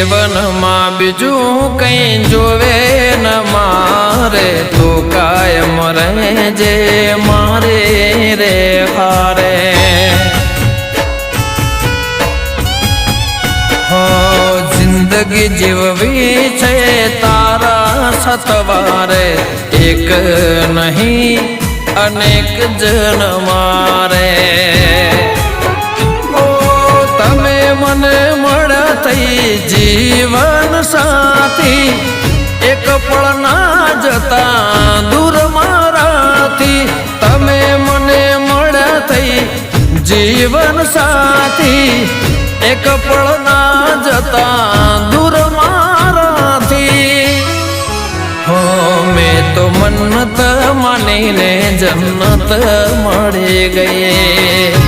જીવનમાં બીજું કઈ જોવે ન મારે તો કાયમ રહેજે મારે રે હારે હો જિંદગી જીવવી છે તારા સતવારે એક નહીં અનેક જન મારે તમે મને મળ્યા થઈ જીવન સાથી એક પળ ના જતા દૂર મારાથી તમે મને મળ્યા થઈ જીવન સાથી એક પળ ના જતા દૂર મારાથી હો મેં તો મન્નત માનીને જન્નત મળી ગઈ